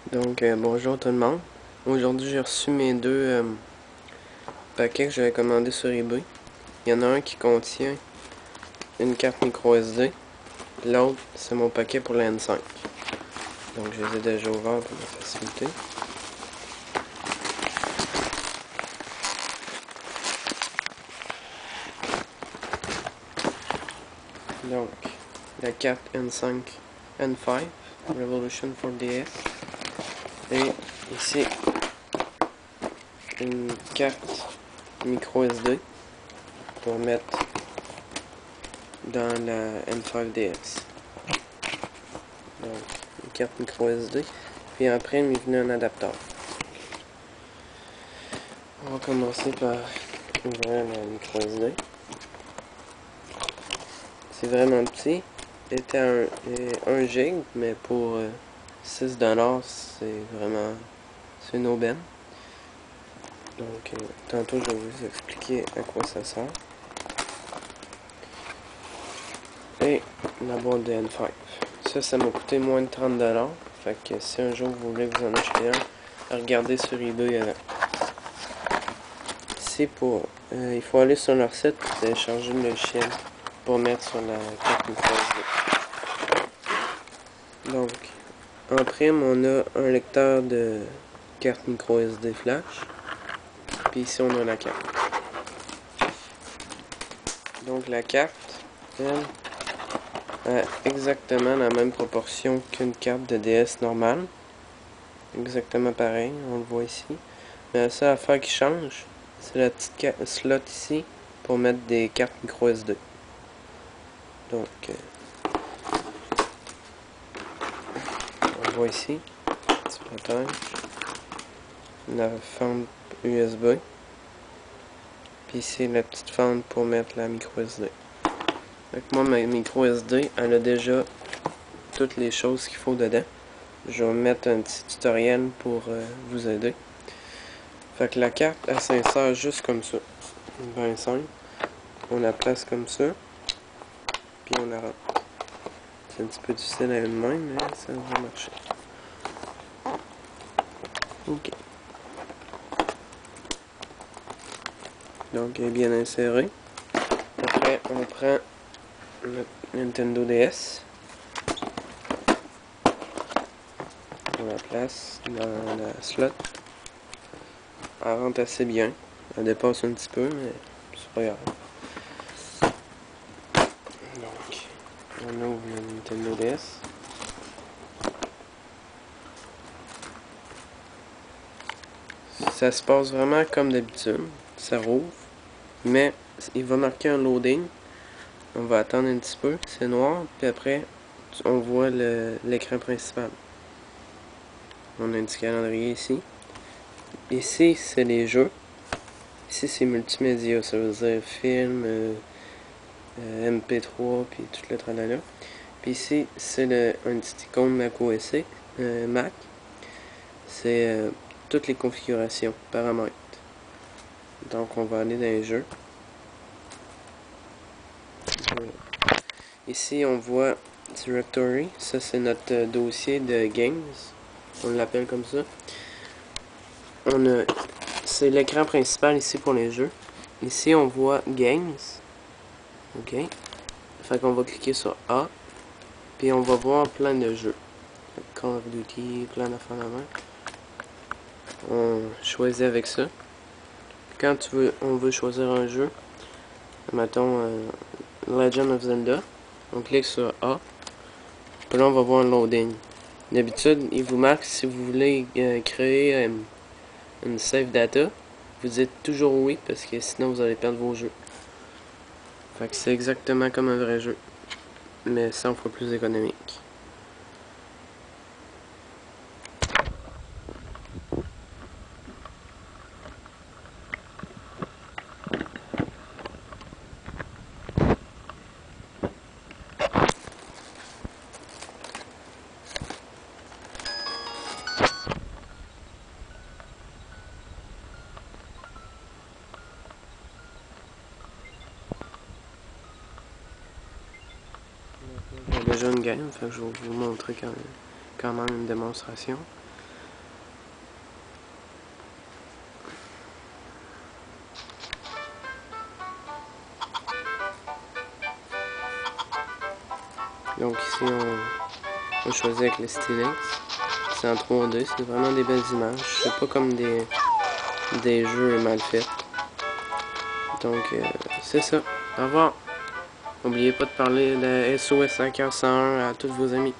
Donc, bonjour tout le monde. Aujourd'hui, j'ai reçu mes deux paquets que j'avais commandés sur eBay. Il y en a un qui contient une carte micro SD. L'autre, c'est mon paquet pour la N5. Donc, je les ai déjà ouverts pour la facilité. Donc, la carte N5 N5 Revolution 4DS. Et ici, une carte micro SD pour mettre dans la N5DS. Donc, une carte micro SD. Puis après, il m'est venu un adapteur. On va commencer par ouvrir la micro SD. C'est vraiment petit. Il était à 1 gig, mais pour 6$, c'est une aubaine. Donc, tantôt, je vais vous expliquer à quoi ça sert. Et la boîte de N5. Ça m'a coûté moins de 30$. Fait que si un jour vous voulez vous en acheter un, regardez sur eBay avant. Il faut aller sur leur site et télécharger le logiciel pour mettre sur la carte micro SD. Donc, en prime, on a un lecteur de carte micro SD flash. Puis ici, on a la carte. Donc, la carte, elle, a exactement la même proportion qu'une carte de DS normale. Exactement pareil, on le voit ici. Mais la seule affaire qui change, c'est la petite slot ici pour mettre des cartes micro SD. Donc, on voit ici, petit protège, la fente USB, puis ici la petite fente pour mettre la micro SD. Donc moi, ma micro SD, elle a déjà toutes les choses qu'il faut dedans. Je vais mettre un petit tutoriel pour vous aider. Fait que la carte, elle s'insère juste comme ça. Ben simple. On la place comme ça. Puis on la rentre. C'est un petit peu difficile à une main, mais ça va marcher. Ok. Donc elle est bien insérée. Après, on prend notre Nintendo DS. On la place dans la slot. Elle rentre assez bien. Elle dépasse un petit peu, mais c'est pas grave. Donc, on ouvre le Nintendo DS. Ça se passe vraiment comme d'habitude. Ça rouvre. Mais il va marquer un loading. On va attendre un petit peu. C'est noir. Puis après, on voit l'écran principal. On a un petit calendrier ici. Ici, c'est les jeux. Ici, c'est multimédia. Ça veut dire film, MP3, puis tout le tralala. Puis ici, c'est un petit icône Mac OS Mac. C'est toutes les configurations, paramètres. Donc, on va aller dans les jeux. Ici, on voit Directory. Ça, c'est notre dossier de games. On l'appelle comme ça. C'est l'écran principal ici pour les jeux. Ici, on voit Games. OK. Fait qu'on va cliquer sur A. Puis on va voir plein de jeux. Call of Duty, plein d'affaires à main. On choisit avec ça. Quand on veut choisir un jeu, mettons Legend of Zelda, on clique sur A. Puis là, on va voir un loading. D'habitude, il vous marque si vous voulez créer une save data. Vous dites toujours oui, parce que sinon vous allez perdre vos jeux. Fait que c'est exactement comme un vrai jeu, mais 100 fois plus économique. J'ai déjà une game, fait que je vais vous montrer quand même une démonstration. Donc ici on choisit avec le Stylex. C'est en 3D, c'est vraiment des belles images. C'est pas comme des jeux mal faits. Donc c'est ça. Au revoir. N'oubliez pas de parler de SOS 5101 à tous vos amis.